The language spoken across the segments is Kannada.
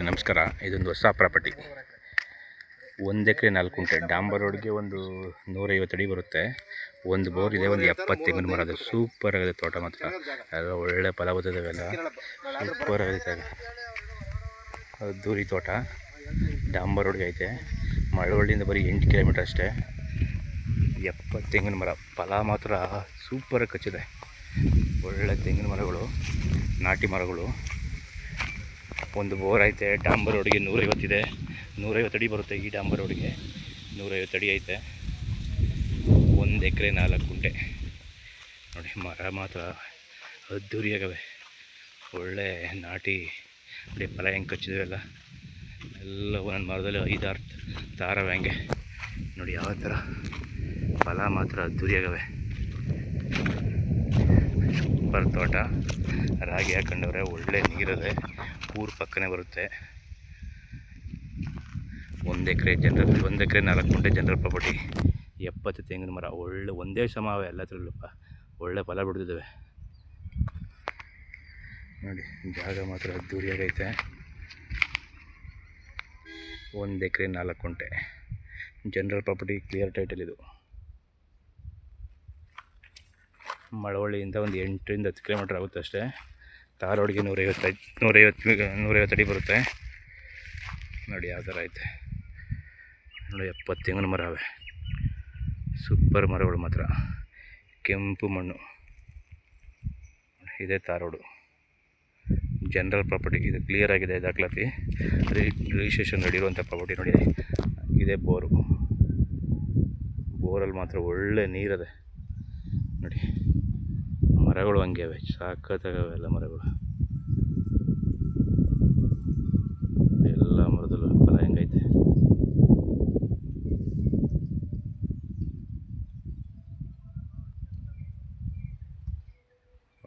ನಮಸ್ಕಾರ. ಇದೊಂದು ಹೊಸ ಪ್ರಾಪರ್ಟಿ. 1 ಎಕರೆ 4 ಗುಂಟೆ ಡಾಂಬರ್ ರೋಡ್ಗೆ ಒಂದು 150 ಅಡಿ ಬರುತ್ತೆ. ಒಂದು ಬೋರ್ ಇದೆ, ಒಂದು 70 ತೆಂಗಿನ ಮರ. ಅದು ಸೂಪರ್ ಆಗಿದೆ ತೋಟ ಮಾತ್ರ. ಎಲ್ಲ ಒಳ್ಳೆ ಫಲ ಬರ್ತದೆಲ್ಲ, ಸೂಪರ್ ಆಗಿದೆ. ಅದ್ದೂರಿ ತೋಟ ಡಾಂಬರ್ ರೋಡ್ಗೆ ಐತೆ. ಮಳವಳ್ಳಿಯಿಂದ ಬರೀ 8 ಕಿಲೋಮೀಟರ್ ಅಷ್ಟೇ. 70 ತೆಂಗಿನ ಮರ, ಫಲ ಮಾತ್ರ ಸೂಪರಾಗಿ ಕಚ್ಚಿದೆ. ಒಳ್ಳೆ ತೆಂಗಿನ ಮರಗಳು, ನಾಟಿ ಮರಗಳು. ಒಂದು ಬೋರ್ ಐತೆ. ಡಾಂಬರ್ ರೋಡ್ಗೆ 150 ಇದೆ. 150 ಅಡಿ ಬರುತ್ತೆ. ಈ ಡಾಂಬರ್ ರೋಡ್ಗೆ 150 ಅಡಿ ಐತೆ. 1 ಎಕರೆ 4 ಗುಂಟೆ ನೋಡಿ. ಮರ ಮಾತ್ರ ಅದ್ದೂರಿಯಾಗವೆ. ಒಳ್ಳೆ ನಾಟಿ ನೋಡಿ. ಫಲ ಹೆಂಗೆ ಕಚ್ಚಿದೆವೆಲ್ಲ. ಎಲ್ಲ ಒಂದೊಂದು ಮರದಲ್ಲಿ 5-6 ತಾರವೆ ಹಂಗೆ ನೋಡಿ. ಯಾವ ಥರ ಫಲ ಮಾತ್ರ ಅದ್ದೂರಿಯಾಗವೆ. ಸೂಪರ್ ತೋಟ. ರಾಗಿ ಹಾಕೊಂಡವ್ರೆ. ಒಳ್ಳೆ ನೀರಿದೆ. ಊರು ಪಕ್ಕನೇ ಬರುತ್ತೆ. 1 ಎಕರೆ 4 ಗುಂಟೆ ಜನರಲ್ ಪ್ರಾಪರ್ಟಿ. 70 ತೆಂಗಿನ ಮರ. ಒಳ್ಳೆ ಒಂದೇ ಸಮವೇ ಎಲ್ಲತ್ರಲ್ಲಪ್ಪ. ಒಳ್ಳೆ ಫಲ ಬಿಡ್ತಿದ್ದಾವೆ ನೋಡಿ. ಜಾಗ ಮಾತ್ರ ಅದ್ದೂರಿಯಾಗೈತೆ. 1 ಎಕರೆ 4 ಗುಂಟೆ ಜನರಲ್ ಪ್ರಾಪರ್ಟಿ. ಕ್ಲಿಯರ್ ಟೈಟಲ್ ಇದು. ಮಳವಳ್ಳಿಯಿಂದ ಒಂದು 8-10 ಕಿಲೋಮೀಟ್ರ್ ಆಗುತ್ತೆ ಅಷ್ಟೇ. ತಾರ್ ರೋಡ್ಗೆ 150 ಅಡಿ ಬರುತ್ತೆ ನೋಡಿ. ಯಾವ ಥರ ಐತೆ ನೋಡಿ. 70 ತೆಂಗಿನ ಮರ ಅವೆ. ಸೂಪರ್ ಮರಗಳು ಮಾತ್ರ. ಕೆಂಪು ಮಣ್ಣು ಇದೆ. ತಾರ್ ರೋಡು ಜನರಲ್ ಪ್ರಾಪರ್ಟಿ. ಇದು ಕ್ಲಿಯರ್ ಆಗಿದೆ. ದಾಖಲಾತಿ ರಿಜಿಸ್ಟ್ರೇಷನ್ ನಡೆಯುವಂಥ ಪ್ರಾಪರ್ಟಿ ನೋಡಿ. ಇದೇ ಬೋರಲ್ಲಿ ಮಾತ್ರ ಒಳ್ಳೆ ನೀರಿದೆ ನೋಡಿ. ಮರಗಳು ಹಂಗೆ ಅವೆ, ಸಾಕತ್ತಾಗವೆ ಎಲ್ಲ ಮರಗಳು. ಎಲ್ಲ ಮರದಲ್ಲೂ ಫಲ ಹೆಂಗೈತೆ.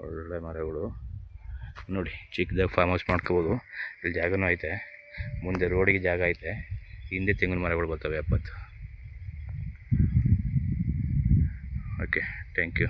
ಒಳ್ಳೆ ಮರಗಳು ನೋಡಿ. ಚಿಕ್ಕದಾಗಿ ಫಾರ್ಮ್ ಹೌಸ್ ಮಾಡ್ಕೋಬೋದು. ಇಲ್ಲಿ ಜಾಗನೂ ಐತೆ. ಮುಂದೆ ರೋಡಿಗೆ ಜಾಗ ಐತೆ. ಹಿಂದೆ ತೆಂಗಿನ ಮರಗಳು ಬರ್ತವೆ 70. Okay, thank you.